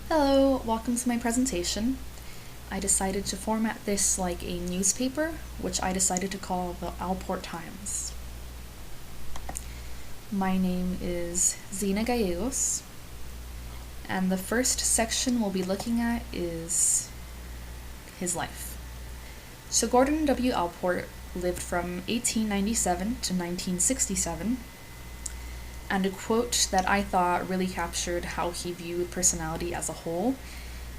Hello, welcome to my presentation. I decided to format this like a newspaper, which I decided to call the Allport Times. My name is Zena Gallegos, and the first section we'll be looking at is his life. So Gordon W. Allport lived from 1897 to 1967, and a quote that I thought really captured how he viewed personality as a whole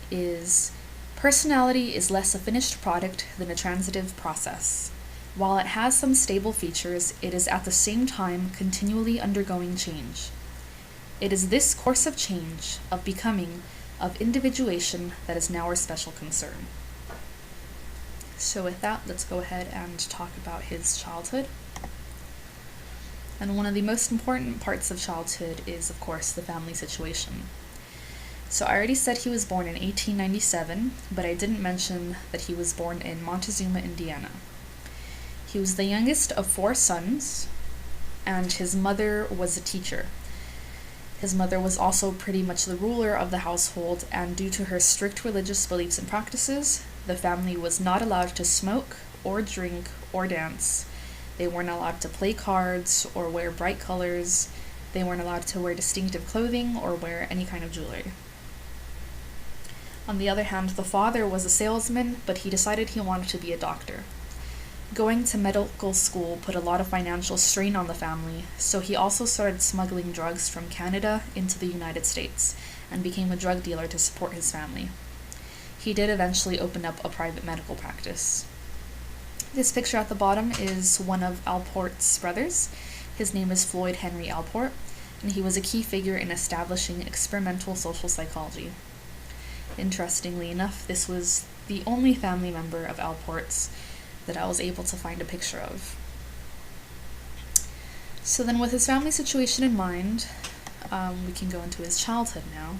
is, "Personality is less a finished product than a transitive process. While it has some stable features, it is at the same time continually undergoing change. It is this course of change, of becoming, of individuation that is now our special concern." So with that, let's go ahead and talk about his childhood. And one of the most important parts of childhood is, of course, the family situation. So I already said he was born in 1897, but I didn't mention that he was born in Montezuma, Indiana. He was the youngest of 4 sons, and his mother was a teacher. His mother was also pretty much the ruler of the household, and due to her strict religious beliefs and practices, the family was not allowed to smoke or drink or dance. They weren't allowed to play cards or wear bright colors. They weren't allowed to wear distinctive clothing or wear any kind of jewelry. On the other hand, the father was a salesman, but he decided he wanted to be a doctor. Going to medical school put a lot of financial strain on the family, so he also started smuggling drugs from Canada into the United States and became a drug dealer to support his family. He did eventually open up a private medical practice. This picture at the bottom is one of Allport's brothers. His name is Floyd Henry Allport, and he was a key figure in establishing experimental social psychology. Interestingly enough, this was the only family member of Allport's that I was able to find a picture of. So then with his family situation in mind, we can go into his childhood now.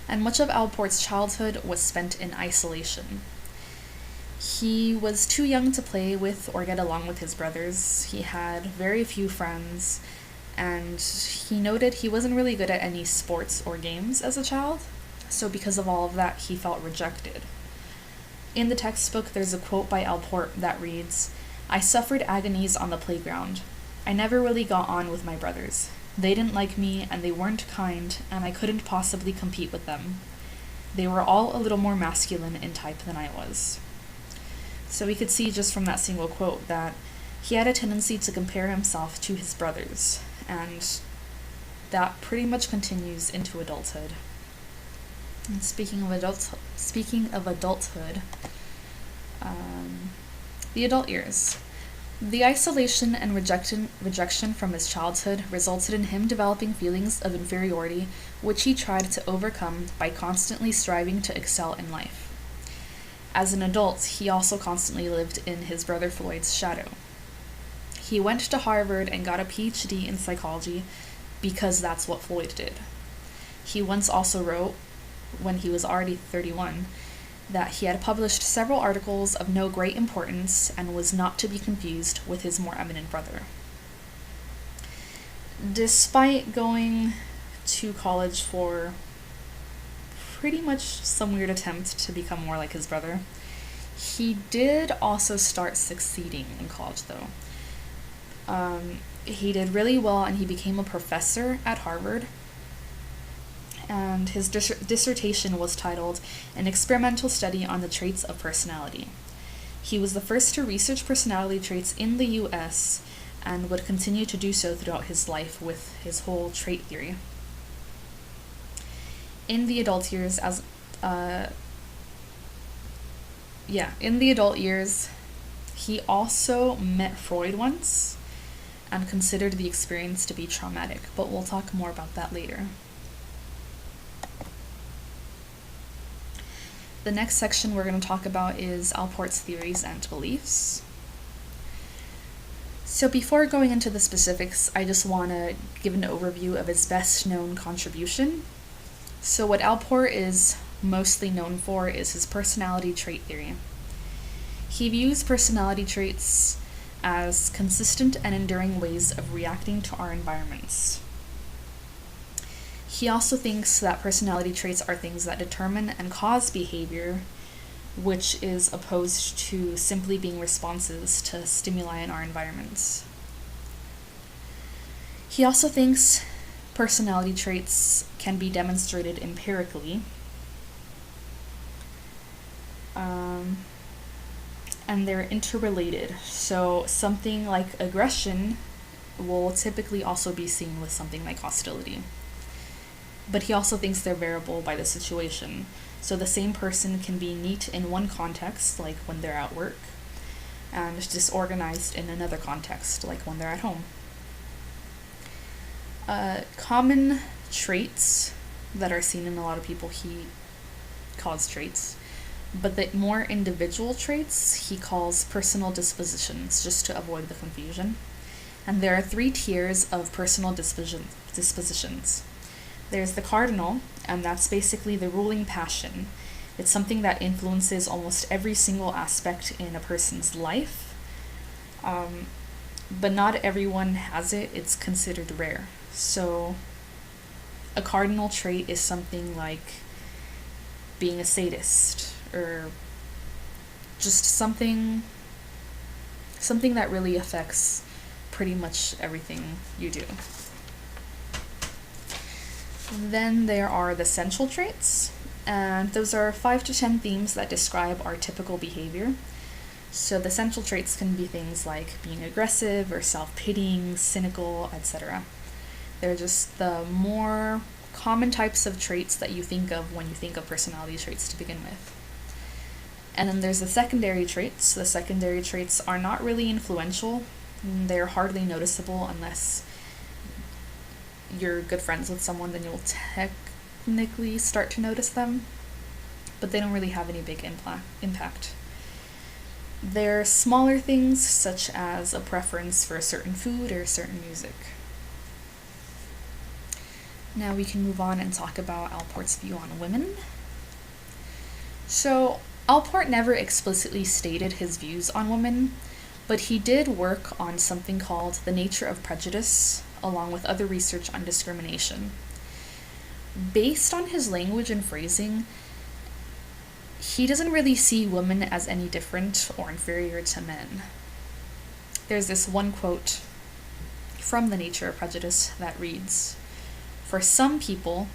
And much of Allport's childhood was spent in isolation. He was too young to play with or get along with his brothers. He had very few friends, and he noted he wasn't really good at any sports or games as a child, so because of all of that, he felt rejected. In the textbook, there's a quote by Allport that reads, "I suffered agonies on the playground. I never really got on with my brothers. They didn't like me, and they weren't kind, and I couldn't possibly compete with them. They were all a little more masculine in type than I was." So we could see just from that single quote that he had a tendency to compare himself to his brothers, and that pretty much continues into adulthood. And speaking of adulthood, the adult years. The isolation and rejection from his childhood resulted in him developing feelings of inferiority, which he tried to overcome by constantly striving to excel in life. As an adult, he also constantly lived in his brother Floyd's shadow. He went to Harvard and got a PhD in psychology because that's what Floyd did. He once also wrote, when he was already 31, that he had published several articles of no great importance and was not to be confused with his more eminent brother. Despite going to college for pretty much some weird attempt to become more like his brother, he did also start succeeding in college, though. He did really well, and he became a professor at Harvard, and his dissertation was titled "An Experimental Study on the Traits of Personality." He was the first to research personality traits in the US and would continue to do so throughout his life with his whole trait theory. In the adult years, he also met Freud once and considered the experience to be traumatic, but we'll talk more about that later. The next section we're going to talk about is Allport's theories and beliefs. So before going into the specifics, I just want to give an overview of his best known contribution. So what Allport is mostly known for is his personality trait theory. He views personality traits as consistent and enduring ways of reacting to our environments. He also thinks that personality traits are things that determine and cause behavior, which is opposed to simply being responses to stimuli in our environments. He also thinks personality traits can be demonstrated empirically, and they're interrelated. So something like aggression will typically also be seen with something like hostility. But he also thinks they're variable by the situation. So the same person can be neat in one context, like when they're at work, and disorganized in another context, like when they're at home. Common traits that are seen in a lot of people he calls traits, but the more individual traits he calls personal dispositions, just to avoid the confusion. And there are 3 tiers of personal dispositions. There's the cardinal, and that's basically the ruling passion. It's something that influences almost every single aspect in a person's life, but not everyone has it. It's considered rare. So a cardinal trait is something like being a sadist, or just something that really affects pretty much everything you do. Then there are the central traits, and those are 5 to 10 themes that describe our typical behavior. So the central traits can be things like being aggressive or self-pitying, cynical, etc. They're just the more common types of traits that you think of when you think of personality traits to begin with. And then there's the secondary traits. The secondary traits are not really influential. They're hardly noticeable unless you're good friends with someone, then you'll technically start to notice them, but they don't really have any big impact. They're smaller things, such as a preference for a certain food or certain music. Now we can move on and talk about Allport's view on women. So Allport never explicitly stated his views on women, but he did work on something called The Nature of Prejudice, along with other research on discrimination. Based on his language and phrasing, he doesn't really see women as any different or inferior to men. There's this one quote from The Nature of Prejudice that reads, "For some people,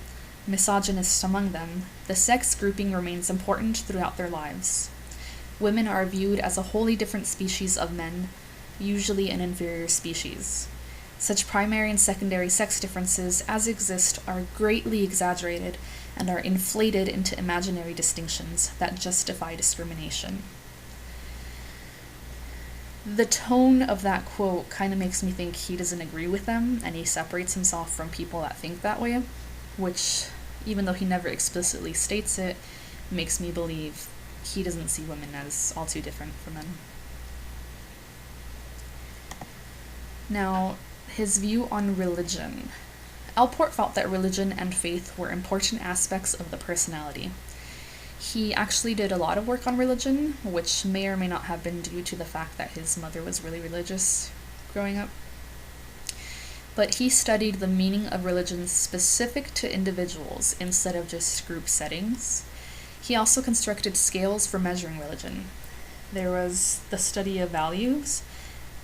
misogynists among them, the sex grouping remains important throughout their lives. Women are viewed as a wholly different species of men, usually an inferior species. Such primary and secondary sex differences as exist are greatly exaggerated and are inflated into imaginary distinctions that justify discrimination." The tone of that quote kind of makes me think he doesn't agree with them and he separates himself from people that think that way, which, even though he never explicitly states it, makes me believe he doesn't see women as all too different from men. Now, his view on religion. Allport felt that religion and faith were important aspects of the personality. He actually did a lot of work on religion, which may or may not have been due to the fact that his mother was really religious growing up. But he studied the meaning of religion specific to individuals instead of just group settings. He also constructed scales for measuring religion. There was the study of values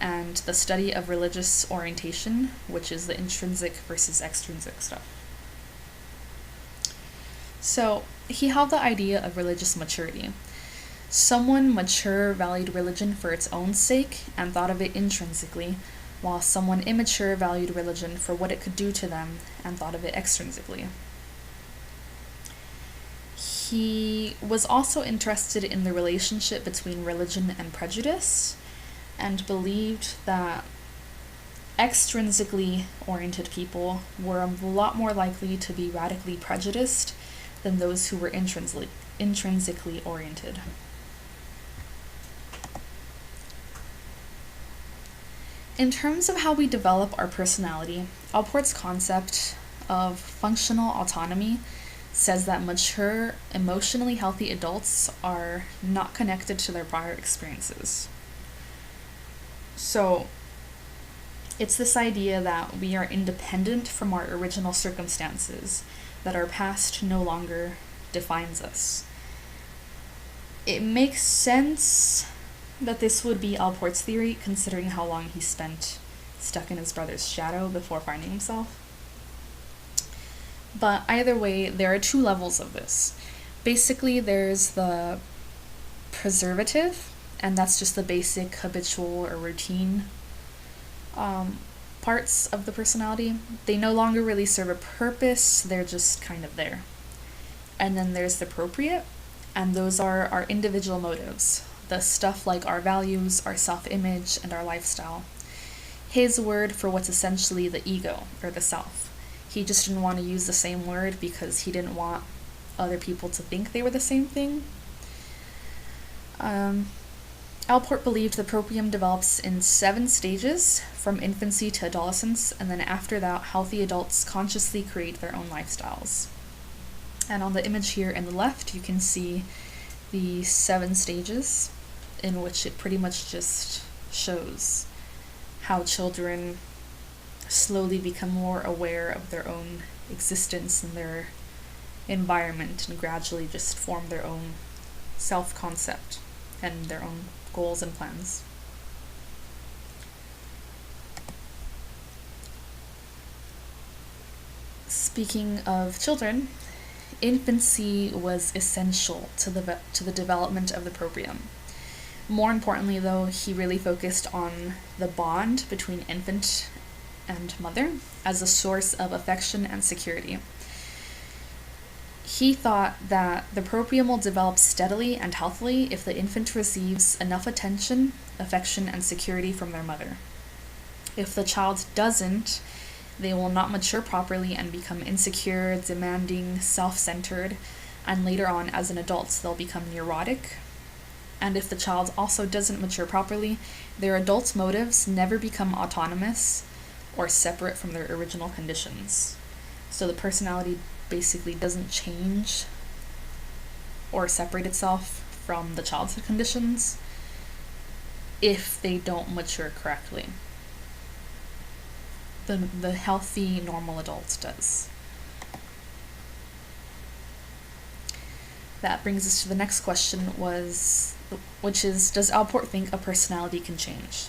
and the study of religious orientation, which is the intrinsic versus extrinsic stuff. So he held the idea of religious maturity. Someone mature valued religion for its own sake and thought of it intrinsically, while someone immature valued religion for what it could do to them and thought of it extrinsically. He was also interested in the relationship between religion and prejudice, and believed that extrinsically oriented people were a lot more likely to be radically prejudiced than those who were intrinsically oriented. In terms of how we develop our personality, Allport's concept of functional autonomy says that mature, emotionally healthy adults are not connected to their prior experiences. So, It's this idea that we are independent from our original circumstances, that our past no longer defines us. It makes sense that this would be Allport's theory, considering how long he spent stuck in his brother's shadow before finding himself. But either way, there are two levels of this. Basically, there's the preservative, and that's just the basic habitual or routine parts of the personality. They no longer really serve a purpose, they're just kind of there. And then there's the appropriate, and those are our individual motives, the stuff like our values, our self-image, and our lifestyle. His word for what's essentially the ego, or the self. He just didn't want to use the same word because he didn't want other people to think they were the same thing. Allport believed the proprium develops in 7 stages, from infancy to adolescence, and then after that, healthy adults consciously create their own lifestyles. And on the image here in the left, you can see the 7 stages, in which it pretty much just shows how children slowly become more aware of their own existence and their environment, and gradually just form their own self-concept and their own goals and plans. Speaking of children, infancy was essential to the development of the proprium. More importantly, though, he really focused on the bond between infant and mother as a source of affection and security. He thought that the proprium will develop steadily and healthily if the infant receives enough attention, affection, and security from their mother. If the child doesn't, they will not mature properly and become insecure, demanding, self-centered, and later on, as an adult, they'll become neurotic. And if the child also doesn't mature properly, their adult motives never become autonomous or separate from their original conditions. So the personality basically doesn't change or separate itself from the childhood conditions if they don't mature correctly. The healthy, normal adult does. That brings us to the next question, which is, does Allport think a personality can change?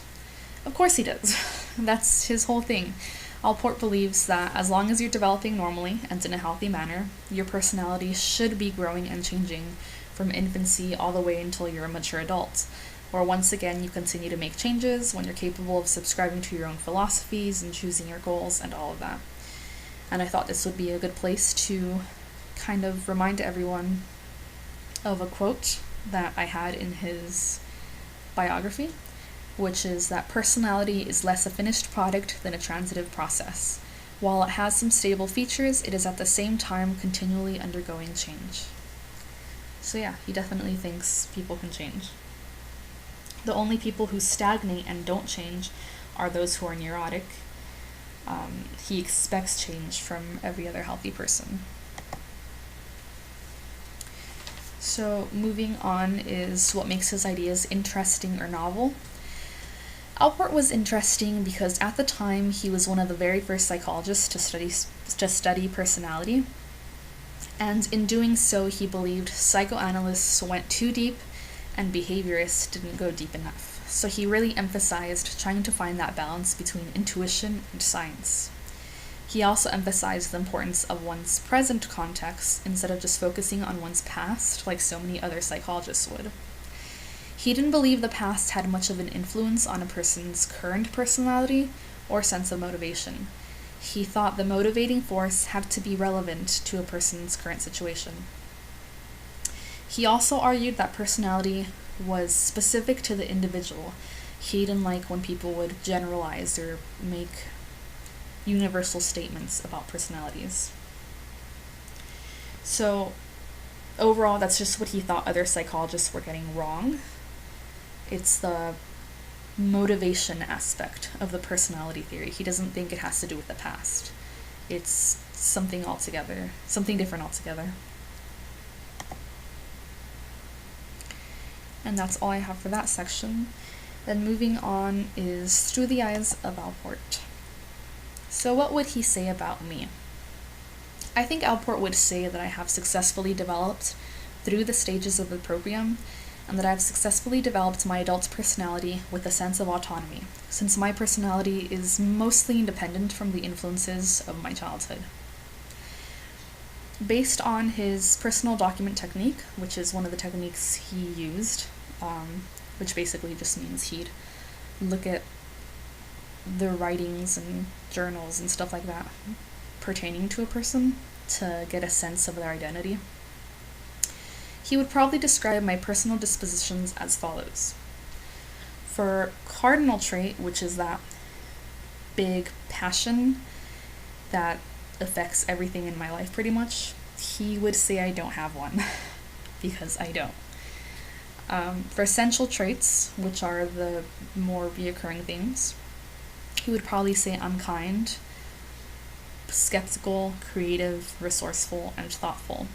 Of course he does. That's his whole thing. Allport believes that as long as you're developing normally and in a healthy manner, your personality should be growing and changing from infancy all the way until you're a mature adult, where once again you continue to make changes when you're capable of subscribing to your own philosophies and choosing your goals and all of that. And I thought this would be a good place to kind of remind everyone of a quote that I had in his biography, which is that personality is less a finished product than a transitive process. While it has some stable features, it is at the same time continually undergoing change. So yeah, he definitely thinks people can change. The only people who stagnate and don't change are those who are neurotic. He expects change from every other healthy person. So moving on is what makes his ideas interesting or novel. Allport was interesting because at the time he was one of the very first psychologists to study personality, and in doing so he believed psychoanalysts went too deep and behaviorists didn't go deep enough. So he really emphasized trying to find that balance between intuition and science. He also emphasized the importance of one's present context instead of just focusing on one's past like so many other psychologists would. He didn't believe the past had much of an influence on a person's current personality or sense of motivation. He thought the motivating force had to be relevant to a person's current situation. He also argued that personality was specific to the individual. He didn't like when people would generalize or make universal statements about personalities. So overall, that's just what he thought other psychologists were getting wrong. It's the motivation aspect of the personality theory. He doesn't think it has to do with the past. It's something different altogether. And that's all I have for that section. Then moving on is Through the Eyes of Allport. So what would he say about me? I think Allport would say that I have successfully developed through the stages of the program, and that I've successfully developed my adult personality with a sense of autonomy, since my personality is mostly independent from the influences of my childhood. Based on his personal document technique, which is one of the techniques he used, which basically just means he'd look at the writings and journals and stuff like that pertaining to a person to get a sense of their identity. He would probably describe my personal dispositions as follows. For cardinal trait, which is that big passion that affects everything in my life pretty much, he would say I don't have one, because I don't. For essential traits, which are the more reoccurring themes, he would probably say I'm kind, skeptical, creative, resourceful, and thoughtful.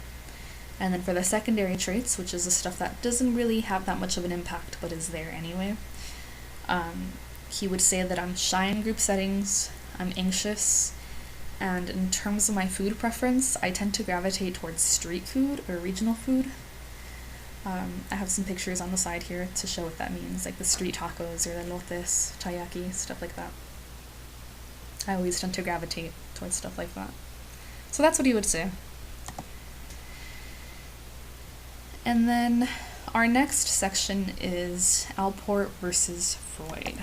And then for the secondary traits, which is the stuff that doesn't really have that much of an impact but is there anyway, he would say that I'm shy in group settings, I'm anxious, and in terms of my food preference, I tend to gravitate towards street food or regional food. I have some pictures on the side here to show what that means, like the street tacos or the elotes, taiyaki, stuff like that. I always tend to gravitate towards stuff like that. So that's what he would say. And then our next section is Allport versus Freud.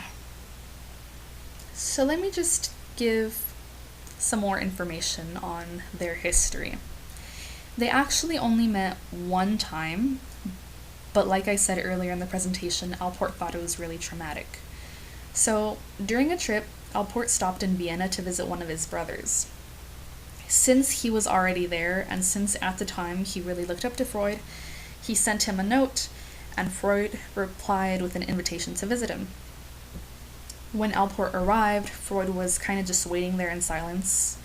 So let me just give some more information on their history. They actually only met one time, but like I said earlier in the presentation, Allport thought it was really traumatic. So during a trip, Allport stopped in Vienna to visit one of his brothers. Since he was already there, and since at the time he really looked up to Freud, he sent him a note, and Freud replied with an invitation to visit him. When Allport arrived, Freud was kind of just waiting there in silence,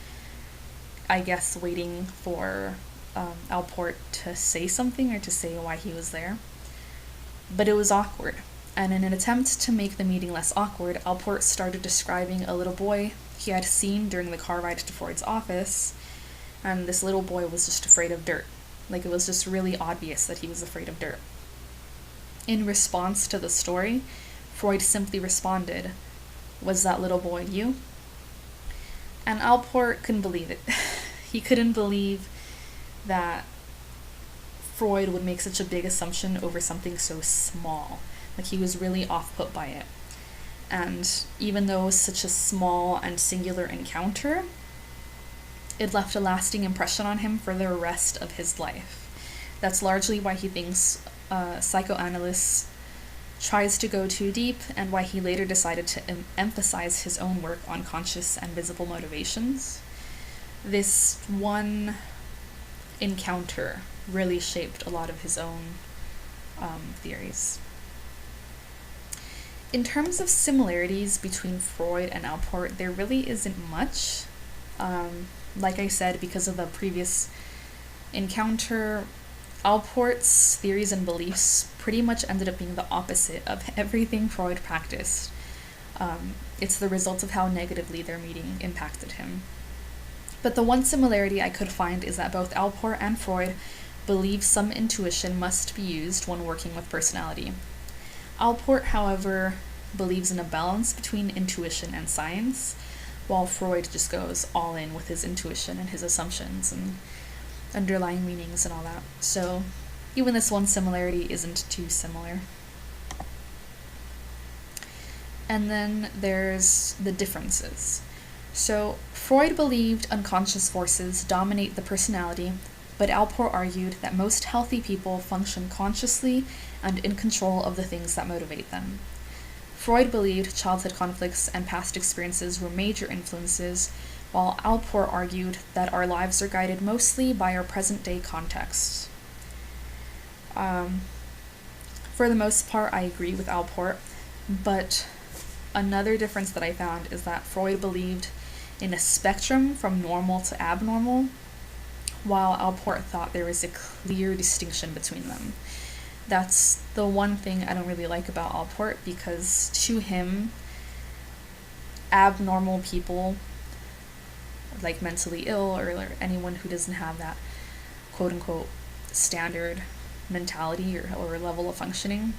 I guess waiting for Allport to say something or to say why he was there. But it was awkward, and in an attempt to make the meeting less awkward, Allport started describing a little boy he had seen during the car ride to Freud's office, and this little boy was just afraid of dirt. Like, it was just really obvious that he was afraid of dirt. In response to the story, Freud simply responded, "Was that little boy you?" And Allport couldn't believe it. He couldn't believe that Freud would make such a big assumption over something so small. Like, he was really off-put by it. And even though it was such a small and singular encounter, it left a lasting impression on him for the rest of his life. That's largely why he thinks psychoanalysts tries to go too deep, and why he later decided to emphasize his own work on conscious and visible motivations. This one encounter really shaped a lot of his own theories. In terms of similarities between Freud and Allport, there really isn't much. Like I said, because of the previous encounter, Allport's theories and beliefs pretty much ended up being the opposite of everything Freud practiced. It's the result of how negatively their meeting impacted him. But the one similarity I could find is that both Allport and Freud believe some intuition must be used when working with personality. Allport, however, believes in a balance between intuition and science, while Freud just goes all in with his intuition and his assumptions and underlying meanings and all that. So even this one similarity isn't too similar. And then there's the differences. So Freud believed unconscious forces dominate the personality, but Allport argued that most healthy people function consciously and in control of the things that motivate them. Freud believed childhood conflicts and past experiences were major influences, while Allport argued that our lives are guided mostly by our present-day context. For the most part, I agree with Allport, but another difference that I found is that Freud believed in a spectrum from normal to abnormal, while Allport thought there was a clear distinction between them. That's the one thing I don't really like about Allport, because to him, abnormal people, like mentally ill or anyone who doesn't have that quote unquote standard mentality or level of functioning,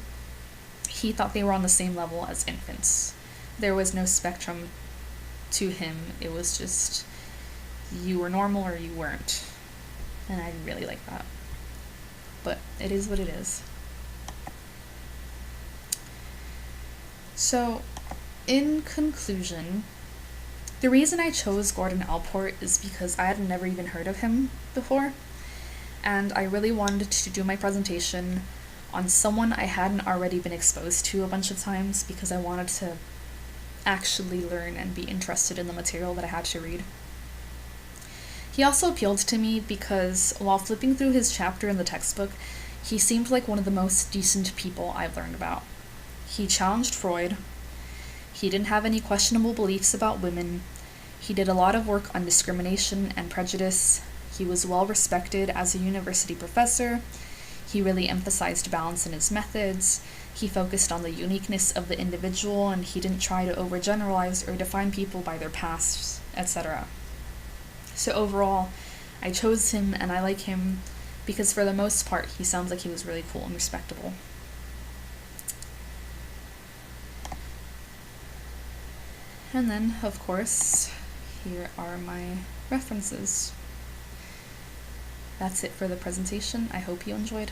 he thought they were on the same level as infants. There was no spectrum to him. It was just you were normal or you weren't. And I didn't really like that. But it is what it is. So, in conclusion, the reason I chose Gordon Allport is because I had never even heard of him before, and I really wanted to do my presentation on someone I hadn't already been exposed to a bunch of times, because I wanted to actually learn and be interested in the material that I had to read. He also appealed to me because while flipping through his chapter in the textbook, he seemed like one of the most decent people I've learned about. He challenged Freud. He didn't have any questionable beliefs about women. He did a lot of work on discrimination and prejudice. He was well respected as a university professor. He really emphasized balance in his methods. He focused on the uniqueness of the individual, and he didn't try to overgeneralize or define people by their pasts, etc. So overall, I chose him, and I like him because for the most part, he sounds like he was really cool and respectable. And then, of course, here are my references. That's it for the presentation. I hope you enjoyed.